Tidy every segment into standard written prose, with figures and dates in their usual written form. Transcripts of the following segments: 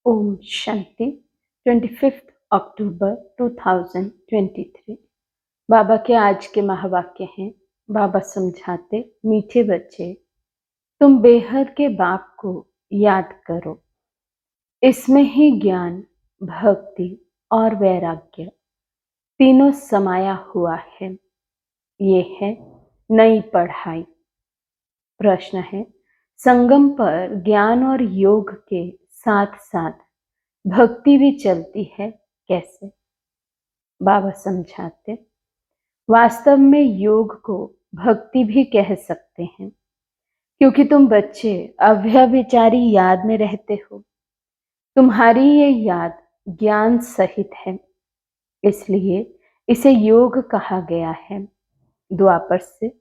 ओम शांति 25 अक्टूबर 2023। बाबा के आज के महावाक्य हैं। बाबा समझाते, मीठे बच्चे, तुम बेहद के बाप को याद करो। इसमें ही ज्ञान, भक्ति और वैराग्य तीनों समाया हुआ है। ये है नई पढ़ाई। प्रश्न है, संगम पर ज्ञान और योग के साथ साथ भक्ति भी चलती है, कैसे? बाबा समझाते, वास्तव में योग को भक्ति भी कह सकते हैं, क्योंकि तुम बच्चे अव्यभिचारी याद में रहते हो। तुम्हारी ये याद ज्ञान सहित है, इसलिए इसे योग कहा गया है। द्वापर से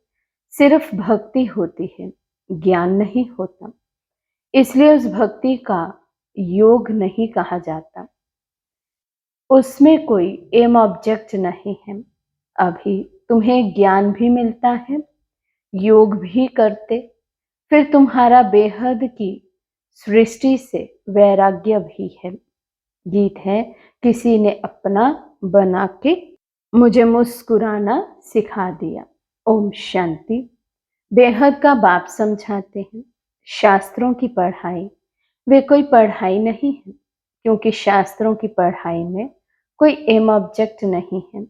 सिर्फ भक्ति होती है, ज्ञान नहीं होता, इसलिए उस भक्ति का योग नहीं कहा जाता। उसमें कोई एम ऑब्जेक्ट नहीं है। अभी तुम्हें ज्ञान भी मिलता है, योग भी करते, फिर तुम्हारा बेहद की सृष्टि से वैराग्य भी है। गीत है, किसी ने अपना बना के मुझे मुस्कुराना सिखा दिया। ओम शांति। बेहद का बाप समझाते हैं, शास्त्रों की पढ़ाई वे कोई पढ़ाई नहीं है, क्योंकि शास्त्रों की पढ़ाई में कोई एम ऑब्जेक्ट नहीं है।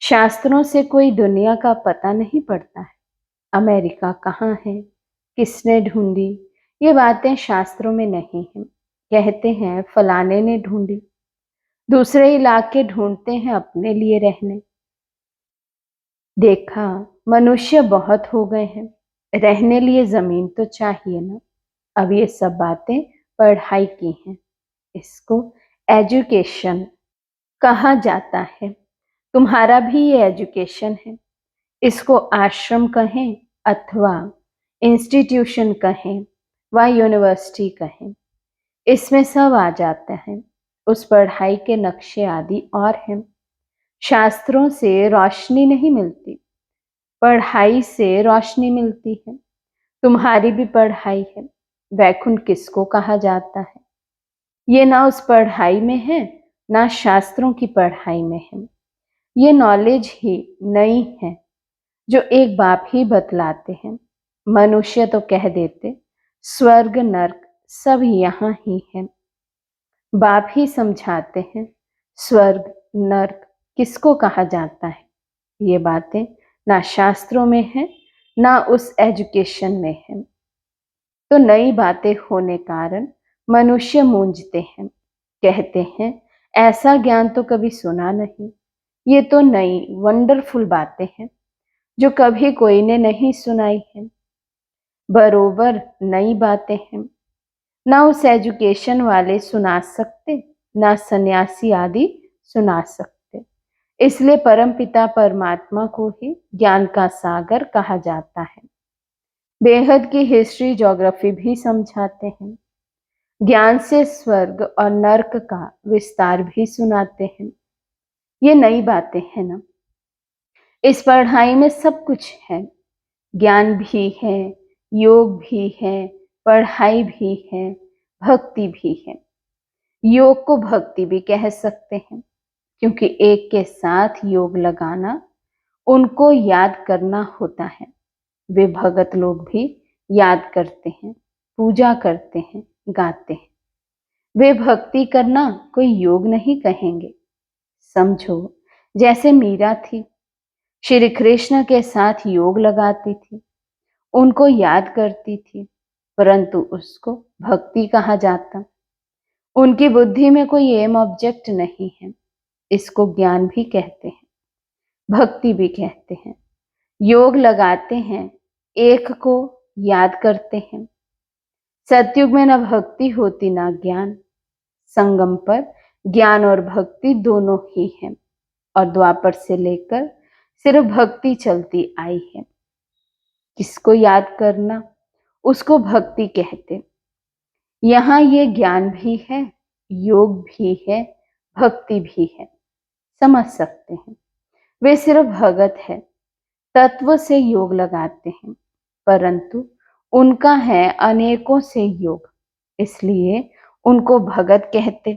शास्त्रों से कोई दुनिया का पता नहीं पड़ता है। अमेरिका कहाँ है, किसने ढूंढी, ये बातें शास्त्रों में नहीं है। कहते हैं फलाने ने ढूंढी, दूसरे इलाके ढूंढते हैं अपने लिए रहने। देखा मनुष्य बहुत हो गए हैं, रहने लिए जमीन तो चाहिए ना। अब ये सब बातें पढ़ाई की हैं, इसको एजुकेशन कहा जाता है। तुम्हारा भी ये एजुकेशन है। इसको आश्रम कहें अथवा इंस्टीट्यूशन कहें व यूनिवर्सिटी कहें, इसमें सब आ जाते हैं। उस पढ़ाई के नक्शे आदि और हैं। शास्त्रों से रोशनी नहीं मिलती, पढ़ाई से रोशनी मिलती है। तुम्हारी भी पढ़ाई है। वैकुंठ किसको कहा जाता है? ये ना उस पढ़ाई में है, ना शास्त्रों की पढ़ाई में है। ये नॉलेज ही नई है, जो एक बाप ही बतलाते हैं। मनुष्य तो कह देते स्वर्ग नर्क सब यहाँ ही है। बाप ही समझाते हैं स्वर्ग नर्क किसको कहा जाता है। ये बातें ना शास्त्रों में है, ना उस एजुकेशन में है। तो नई बातें होने कारण मनुष्य मूंझते हैं, कहते हैं ऐसा ज्ञान तो कभी सुना नहीं। ये तो नई वंडरफुल बातें हैं, जो कभी कोई ने नहीं सुनाई है। बरोबर नई बातें हैं, ना उस एजुकेशन वाले सुना सकते, ना सन्यासी आदि सुना सकते। इसलिए परमपिता परमात्मा को ही ज्ञान का सागर कहा जाता है। बेहद की हिस्ट्री ज्योग्राफी भी समझाते हैं। ज्ञान से स्वर्ग और नर्क का विस्तार भी सुनाते हैं। ये नई बातें हैं ना। इस पढ़ाई में सब कुछ है, ज्ञान भी है, योग भी है, पढ़ाई भी है, भक्ति भी है। योग को भक्ति भी कह सकते हैं, क्योंकि एक के साथ योग लगाना, उनको याद करना होता है। वे भगत लोग भी याद करते हैं, पूजा करते हैं, गाते हैं। वे भक्ति करना कोई योग नहीं कहेंगे। समझो, जैसे मीरा थी, श्री कृष्ण के साथ योग लगाती थी, उनको याद करती थी, परंतु उसको भक्ति कहा जाता। उनकी बुद्धि में कोई एम ऑब्जेक्ट नहीं है। इसको ज्ञान भी कहते हैं, भक्ति भी कहते हैं। योग लगाते हैं, एक को याद करते हैं। सतयुग में न भक्ति होती ना ज्ञान। संगम पर ज्ञान और भक्ति दोनों ही हैं, और द्वापर से लेकर सिर्फ भक्ति चलती आई है। किसको याद करना, उसको भक्ति कहते। यहाँ ये ज्ञान भी है, योग भी है, भक्ति भी है। समझ सकते हैं, वे सिर्फ भगत है, तत्व से योग लगाते हैं, परंतु उनका है अनेकों से योग, इसलिए उनको भगत कहते।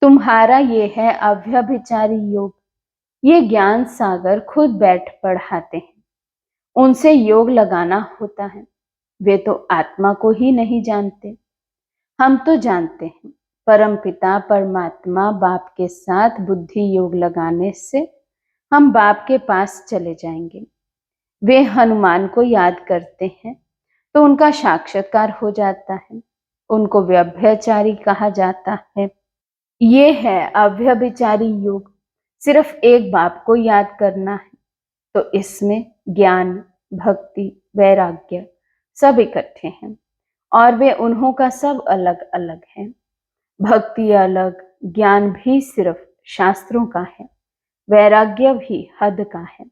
तुम्हारा ये है अव्यभिचारी योग। ये ज्ञान सागर खुद बैठ पढ़ाते हैं। उनसे योग लगाना होता है। वे तो आत्मा को ही नहीं जानते। हम तो जानते हैं। परमपिता परमात्मा बाप के साथ बुद्धि योग लगाने से हम बाप के पास चले जाएंगे। वे हनुमान को याद करते हैं तो उनका साक्षात्कार हो जाता है। उनको व्यभिचारी कहा जाता है। ये है अव्यभिचारी योग। सिर्फ एक बाप को याद करना है तो इसमें ज्ञान, भक्ति, वैराग्य सब इकट्ठे हैं और वे उन्हों का सब अलग अलग है। भक्ति अलग, ज्ञान भी सिर्फ शास्त्रों का है, वैराग्य भी हद का है।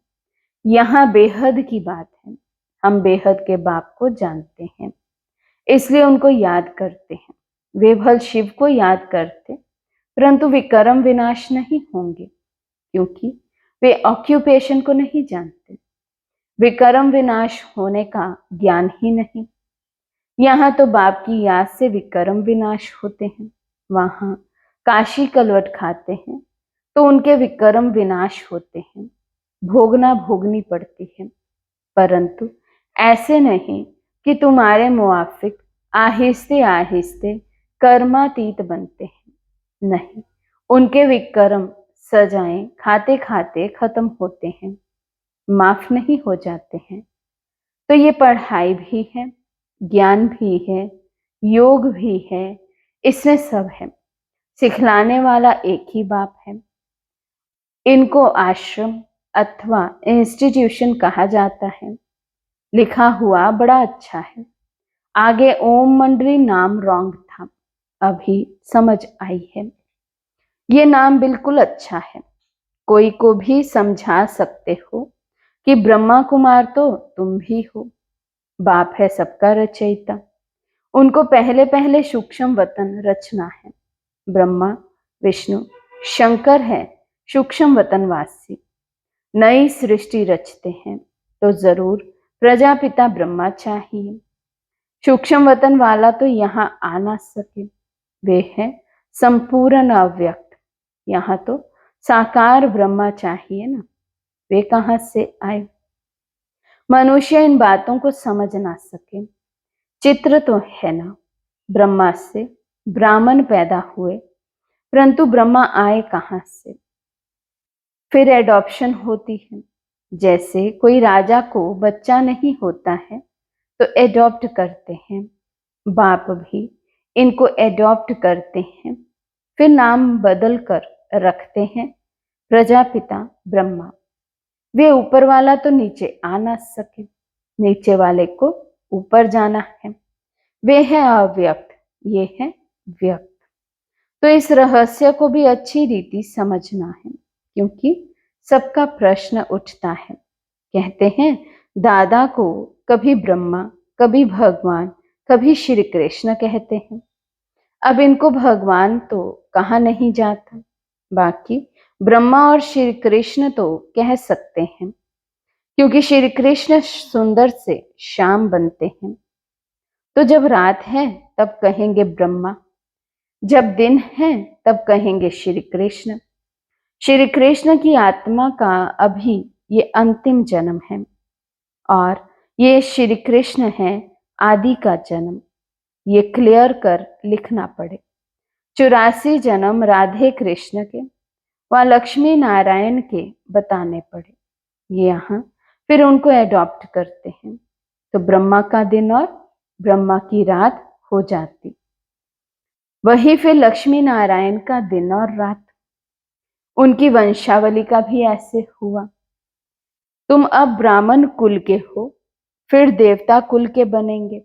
यहाँ बेहद की बात है। हम बेहद के बाप को जानते हैं, इसलिए उनको याद करते हैं। वे भल शिव को याद करते, परंतु विक्रम विनाश नहीं होंगे, क्योंकि वे ऑक्यूपेशन को नहीं जानते। विक्रम विनाश होने का ज्ञान ही नहीं। यहाँ तो बाप की याद से विक्रम विनाश होते हैं। वहां काशी कलवट खाते हैं तो उनके विक्रम विनाश होते हैं। भोगना भोगनी पड़ती है, परंतु ऐसे नहीं कि तुम्हारे मुआफिक आहिस्ते आहिस्ते कर्मातीत बनते हैं। नहीं, उनके विक्रम सजाएं खाते खाते खत्म होते हैं, माफ नहीं हो जाते हैं। तो ये पढ़ाई भी है, ज्ञान भी है, योग भी है, इसमें सब है। सिखलाने वाला एक ही बाप है। इनको आश्रम अथवा इंस्टीट्यूशन कहा जाता है। लिखा हुआ बड़ा अच्छा है। आगे ओम मंडली नाम रॉन्ग था, अभी समझ आई है। ये नाम बिल्कुल अच्छा है। कोई को भी समझा सकते हो कि ब्रह्मा कुमार तो तुम भी हो। बाप है सबका रचयिता। उनको पहले पहले सूक्ष्म वतन रचना है। ब्रह्मा विष्णु शंकर है सूक्ष्म वतनवासी। नई सृष्टि रचते हैं तो जरूर प्रजापिता ब्रह्मा चाहिए। सूक्ष्म वतन वाला तो यहाँ आ ना सके। वे है संपूर्ण अव्यक्त। यहाँ तो साकार ब्रह्मा चाहिए ना, वे कहाँ से आए? मनुष्य इन बातों को समझ ना सके। चित्र तो है ना, ब्रह्मा से ब्राह्मण पैदा हुए, परंतु ब्रह्मा आए कहाँ से? फिर एडॉप्शन होती है। जैसे कोई राजा को बच्चा नहीं होता है तो एडॉप्ट करते हैं, बाप भी इनको एडॉप्ट करते हैं, फिर नाम बदल कर रखते हैं प्रजापिता ब्रह्मा। वे ऊपर वाला तो नीचे आ ना सके, नीचे वाले को ऊपर जाना है। वे है अव्यक्त, ये है व्यक्त। तो इस रहस्य को भी अच्छी रीति समझना है, क्योंकि सबका प्रश्न उठता है। कहते हैं दादा को कभी ब्रह्मा, कभी भगवान, कभी श्री कृष्ण कहते हैं। अब इनको भगवान तो कहा नहीं जाता, बाकी ब्रह्मा और श्री कृष्ण तो कह सकते हैं, क्योंकि श्री कृष्ण सुंदर से श्याम बनते हैं। तो जब रात है तब कहेंगे ब्रह्मा, जब दिन है तब कहेंगे श्री कृष्ण। श्री कृष्ण की आत्मा का अभी ये अंतिम जन्म है और ये श्री कृष्ण है आदि का जन्म। ये क्लियर कर लिखना पड़े। 84 जन्म राधे कृष्ण के व लक्ष्मी नारायण के बताने पड़े। ये यहाँ फिर उनको एडॉप्ट करते हैं तो ब्रह्मा का दिन और ब्रह्मा की रात हो जाती। वही फिर लक्ष्मी नारायण का दिन और रात। उनकी वंशावली का भी ऐसे हुआ। तुम अब ब्राह्मण कुल के हो, फिर देवता कुल के बनेंगे,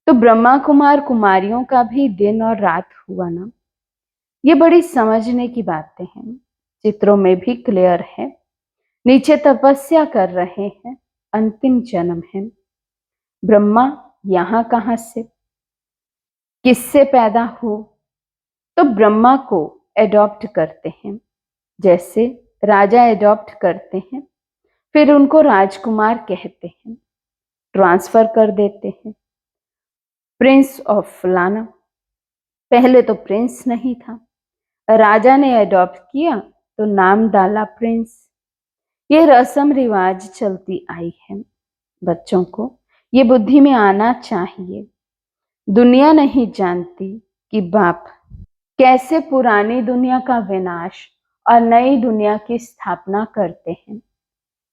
तो ब्रह्मा कुमार कुमारियों का भी दिन और रात हुआ ना। ये बड़ी समझने की बातें हैं, चित्रों में भी क्लियर है। नीचे तपस्या कर रहे हैं, अंतिम जन्म है। ब्रह्मा यहाँ कहाँ से, किससे पैदा हो? तो ब्रह्मा को एडॉप्ट करते हैं, जैसे राजा एडॉप्ट करते हैं, फिर उनको राजकुमार कहते हैं, ट्रांसफर कर देते हैं, प्रिंस ऑफ फलाना। पहले तो प्रिंस नहीं था, राजा ने अडॉप्ट किया तो नाम डाला प्रिंस। ये रस्म रिवाज चलती आई है। बच्चों को ये बुद्धि में आना चाहिए। दुनिया नहीं जानती कि बाप कैसे पुरानी दुनिया का विनाश और नई दुनिया की स्थापना करते हैं।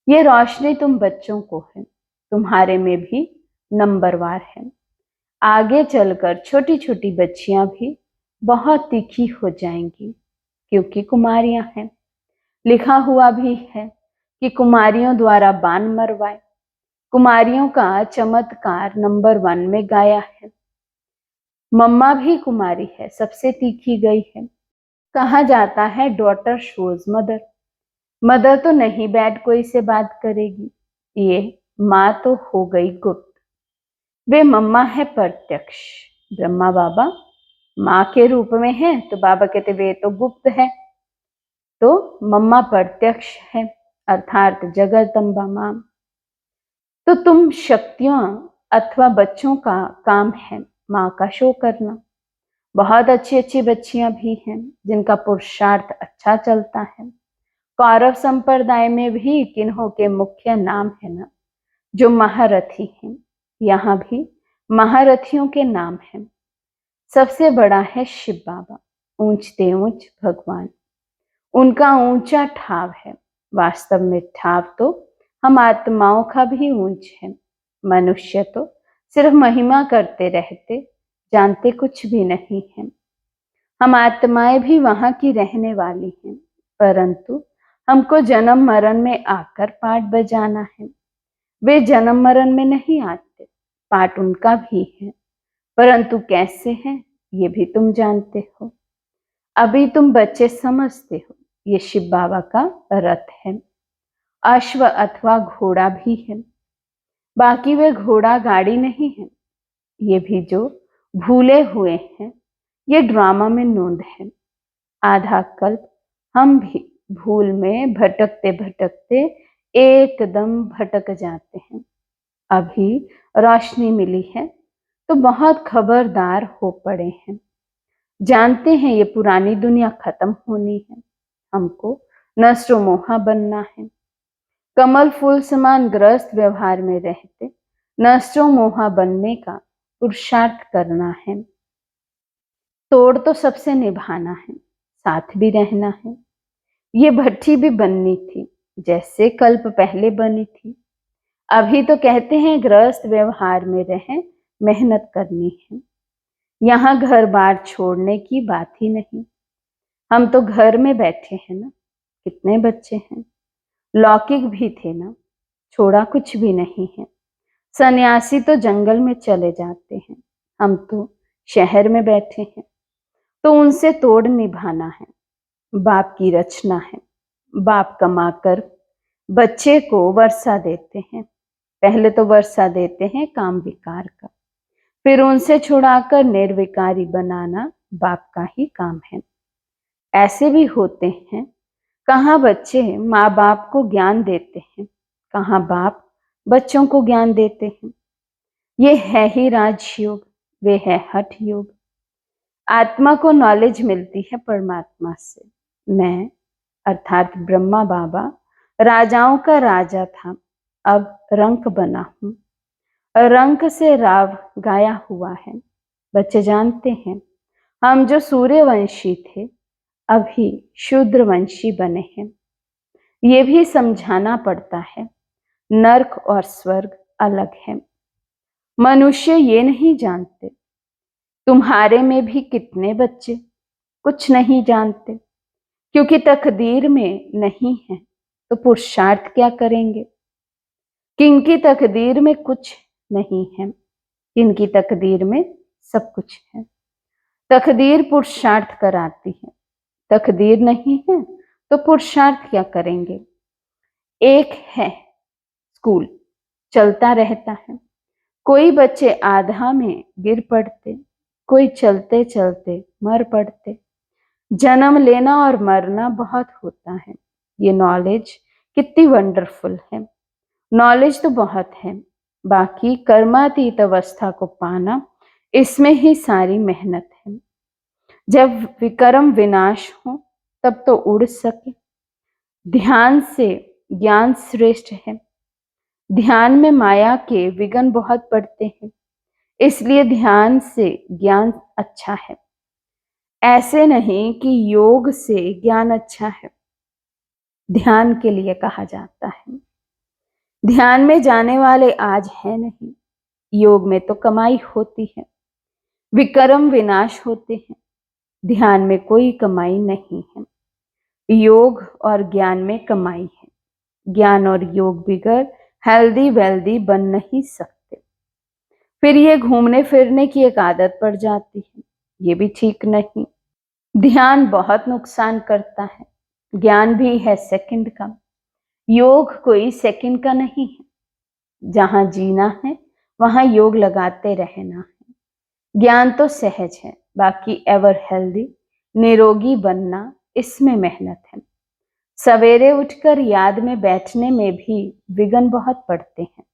ये रोशनी तुम बच्चों को है, तुम्हारे में भी नंबरवार है। आगे चलकर छोटी छोटी बच्चियां भी बहुत तीखी हो जाएंगी, क्योंकि कुमारियां हैं। लिखा हुआ भी है कि कुमारियों द्वारा बाण मरवाए। कुमारियों का चमत्कार नंबर 1 में गाया है। मम्मा भी कुमारी है, सबसे तीखी गई है। कहा जाता है डॉटर शोज मदर। मदर तो नहीं बैठ कोई से बात करेगी, ये माँ तो हो गई गुप्त। वे मम्मा है प्रत्यक्ष। ब्रह्मा बाबा माँ के रूप में है तो बाबा कहते वे तो गुप्त है। तो मम्मा प्रत्यक्ष है, अर्थात जगदम्बा माँ। तो तुम शक्तियों अथवा बच्चों का काम है माँ का शो करना। बहुत अच्छी अच्छी बच्चियां भी हैं जिनका पुरुषार्थ अच्छा चलता है। कौरव संप्रदाय में भी किन्हों के मुख्य नाम है ना, जो महारथी हैं। यहाँ भी महारथियों के नाम हैं। सबसे बड़ा है शिव बाबा, ऊंचते ऊंच भगवान। उनका ऊंचा ठाव है। वास्तव में ठाव तो हम आत्माओं का भी ऊंच है। मनुष्य तो सिर्फ महिमा करते रहते, जानते कुछ भी नहीं है। हम आत्माएं भी वहां की रहने वाली हैं, परंतु हमको जन्म मरण में आकर पाठ बजाना है। वे जन्म मरण में नहीं आते, पाठ उनका भी है, परंतु कैसे हैं ये भी तुम जानते हो। अभी तुम बच्चे समझते हो ये शिव बाबा का रथ है। अश्व अथवा घोड़ा भी है, बाकी वे घोड़ा गाड़ी नहीं है। ये भी जो भूले हुए हैं, ये ड्रामा में नोंद है। आधा कल्प हम भी भूल में भटकते भटकते एकदम भटक जाते हैं। अभी रोशनी मिली है तो बहुत खबरदार हो पड़े हैं। जानते हैं ये पुरानी दुनिया खत्म होनी है, हमको नष्टो मोहा बनना है। कमल फूल समान ग्रस्त व्यवहार में रहते नष्टो मोहा बनने का पुरुषार्थ करना है। तोड़ तो सबसे निभाना है, साथ भी रहना है। ये भट्ठी भी बननी थी जैसे कल्प पहले बनी थी। अभी तो कहते हैं गृहस्थ व्यवहार में रहें, मेहनत करनी है। यहाँ घर बार छोड़ने की बात ही नहीं। हम तो घर में बैठे हैं ना, कितने बच्चे हैं। लौकिक भी थे ना, छोड़ा कुछ भी नहीं है। सन्यासी तो जंगल में चले जाते हैं, हम तो शहर में बैठे हैं। तो उनसे तोड़ निभाना है। बाप की रचना है। बाप कमाकर बच्चे को वर्षा देते हैं। पहले तो वर्षा देते हैं काम विकार का, फिर उनसे छुड़ाकर निर्विकारी बनाना बाप का ही काम है। ऐसे भी होते हैं, कहाँ बच्चे माँ बाप को ज्ञान देते हैं, कहाँ बाप बच्चों को ज्ञान देते हैं। ये है ही राजयोग, वे है हठ योग। आत्मा को नॉलेज मिलती है परमात्मा से। मैं अर्थात ब्रह्मा बाबा राजाओं का राजा था, अब रंक बना हूं। रंक से राव गाया हुआ है। बच्चे जानते हैं हम जो सूर्यवंशी थे अभी शूद्रवंशी बने हैं। ये भी समझाना पड़ता है, नर्क और स्वर्ग अलग है। मनुष्य ये नहीं जानते। तुम्हारे में भी कितने बच्चे कुछ नहीं जानते, क्योंकि तकदीर में नहीं है तो पुरुषार्थ क्या करेंगे। किनकी तकदीर में कुछ नहीं है, किनकी तकदीर में सब कुछ है। तकदीर पुरुषार्थ कराती है, तकदीर नहीं है तो पुरुषार्थ क्या करेंगे। एक है स्कूल, चलता रहता है। कोई बच्चे आधा में गिर पड़ते, कोई चलते चलते मर पड़ते। जन्म लेना और मरना बहुत होता है। ये नॉलेज कितनी वंडरफुल है। नॉलेज तो बहुत है, बाकी कर्मातीत अवस्था को पाना, इसमें ही सारी मेहनत है। जब विकर्म विनाश हो तब तो उड़ सके। ध्यान से ज्ञान श्रेष्ठ है। ध्यान में माया के विघ्न बहुत पड़ते हैं, इसलिए ध्यान से ज्ञान अच्छा है। ऐसे नहीं कि योग से ज्ञान अच्छा है, ध्यान के लिए कहा जाता है। ध्यान में जाने वाले आज है नहीं, योग में तो कमाई होती है। विकर्म विनाश होते हैं, ध्यान में कोई कमाई नहीं है। योग और ज्ञान में कमाई है। ज्ञान और योग बिगड़ हेल्दी वेल्दी बन नहीं सकते। फिर ये घूमने फिरने की एक आदत पड़ जाती है, ये भी ठीक नहीं। ध्यान बहुत नुकसान करता है। ज्ञान भी है सेकंड का, योग कोई सेकंड का नहीं है। जहां जीना है वहां योग लगाते रहना है। ज्ञान तो सहज है, बाकी एवर हेल्दी निरोगी बनना, इसमें मेहनत है। सवेरे उठकर याद में बैठने में भी विघ्न बहुत पड़ते हैं।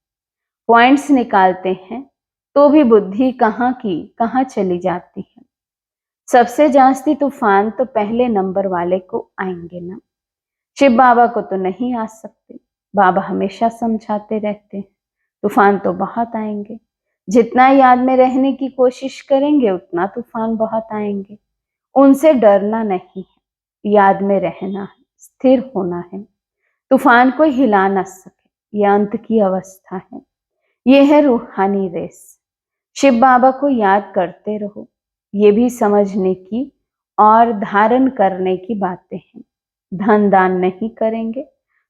पॉइंट्स निकालते हैं तो भी बुद्धि कहाँ की कहाँ चली जाती है। सबसे जास्ती तूफान तो पहले नंबर वाले को आएंगे ना। शिव बाबा को तो नहीं आ सकते। बाबा हमेशा समझाते रहते हैं तूफान तो बहुत आएंगे। जितना याद में रहने की कोशिश करेंगे उतना तूफान बहुत आएंगे। उनसे डरना नहीं है, याद में रहना है, स्थिर होना है। तूफान को हिला न सके, यह अंत की अवस्था है। यह है रूहानी रेस। शिव बाबा को याद करते रहो, ये भी समझने की और धारण करने की बातें हैं। धन दान नहीं करेंगे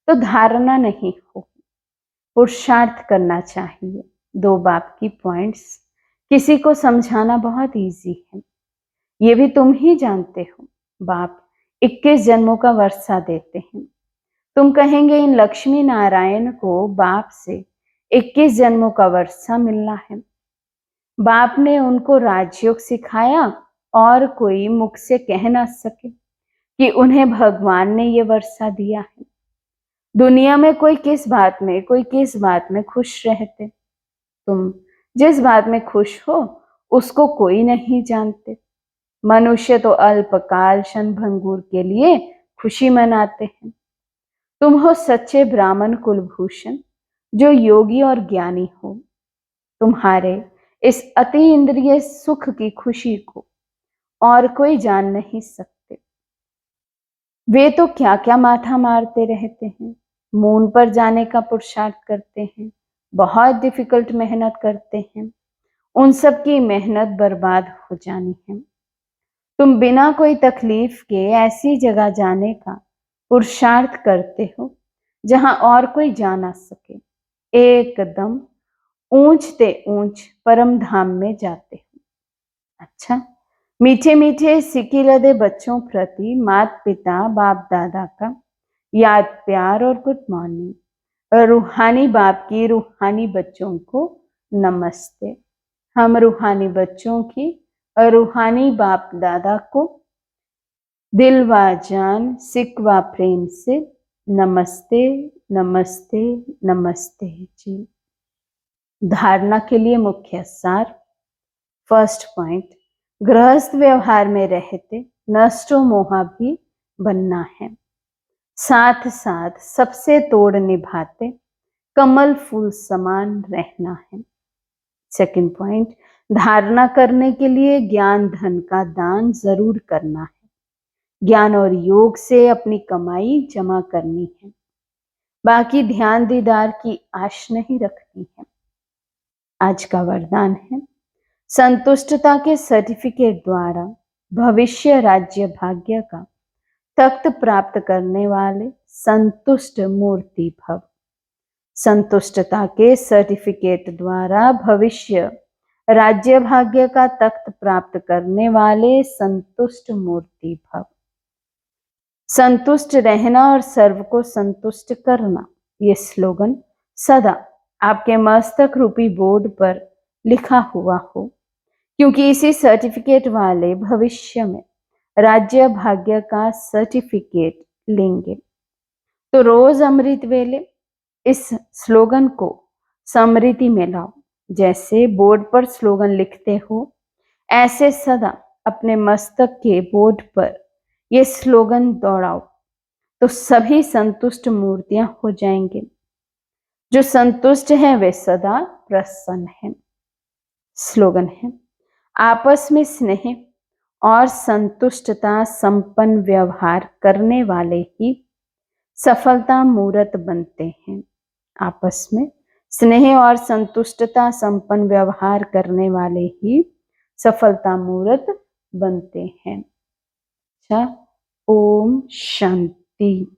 तो धारणा नहीं होगी। पुरुषार्थ करना चाहिए। दो बाप की पॉइंट्स किसी को समझाना बहुत इजी है, ये भी तुम ही जानते हो। बाप 21 जन्मों का वर्षा देते हैं। तुम कहेंगे इन लक्ष्मी नारायण को बाप से 21 जन्मों का वर्षा मिलना है। बाप ने उनको राजयोग सिखाया और कोई मुख से कह ना सके कि उन्हें भगवान ने ये वर्षा दिया है। दुनिया में कोई किस बात में खुश रहते। तुम जिस बात में खुश हो उसको कोई नहीं जानते। मनुष्य तो अल्पकाल क्षणभंगुर के लिए खुशी मनाते हैं। तुम हो सच्चे ब्राह्मण कुलभूषण जो योगी और ज्ञानी हो। तुम्हारे इस अति इंद्रिय सुख की खुशी को और कोई जान नहीं सकते। वे तो क्या क्या माथा मारते रहते हैं, मून पर जाने का पुरुषार्थ करते हैं, बहुत डिफिकल्ट मेहनत करते हैं। उन सब की मेहनत बर्बाद हो जानी है। तुम बिना कोई तकलीफ के ऐसी जगह जाने का पुरुषार्थ करते हो जहां और कोई जा ना सके। एकदम ऊंचते ऊंच परम धाम में जाते हो। अच्छा, मीठे मीठे सिकी लदे बच्चों प्रति माता पिता बाप दादा का याद प्यार और गुड मॉर्निंग। रूहानी बाप की रूहानी बच्चों को नमस्ते। हम रूहानी बच्चों की रूहानी बाप दादा को दिल व जान सिक व प्रेम से नमस्ते नमस्ते नमस्ते जी। धारणा के लिए मुख्य सार। फर्स्ट पॉइंट, गृहस्थ व्यवहार में रहते नष्टो मोहा भी बनना है, साथ साथ सबसे तोड़ निभाते कमल फूल समान रहना है। सेकंड पॉइंट, धारणा करने के लिए ज्ञान धन का दान जरूर करना है। ज्ञान और योग से अपनी कमाई जमा करनी है, बाकी ध्यान दीदार की आश नहीं रखनी है। आज का वरदान है, संतुष्टता के सर्टिफिकेट द्वारा भविष्य राज्य भाग्य का तख्त प्राप्त करने वाले संतुष्ट मूर्ति भव। संतुष्टता के सर्टिफिकेट द्वारा भविष्य राज्य भाग्य का तख्त प्राप्त करने वाले संतुष्ट मूर्ति भव। संतुष्ट रहना और सर्व को संतुष्ट करना, ये स्लोगन सदा आपके मस्तक रूपी बोर्ड पर लिखा हुआ हो, क्योंकि इसी सर्टिफिकेट वाले भविष्य में राज्य भाग्य का सर्टिफिकेट लेंगे। तो रोज अमृत वेले इस स्लोगन को स्मृति में लाओ। जैसे बोर्ड पर स्लोगन लिखते हो, ऐसे सदा अपने मस्तक के बोर्ड पर यह स्लोगन दौड़ाओ तो सभी संतुष्ट मूर्तियां हो जाएंगे। जो संतुष्ट हैं वे सदा प्रसन्न हैं। स्लोगन है, आपस में स्नेह और संतुष्टता संपन्न व्यवहार करने वाले ही सफलता मूर्त बनते हैं। आपस में स्नेह और संतुष्टता संपन्न व्यवहार करने वाले ही सफलता मूर्त बनते हैं। अच्छा, ओम शांति।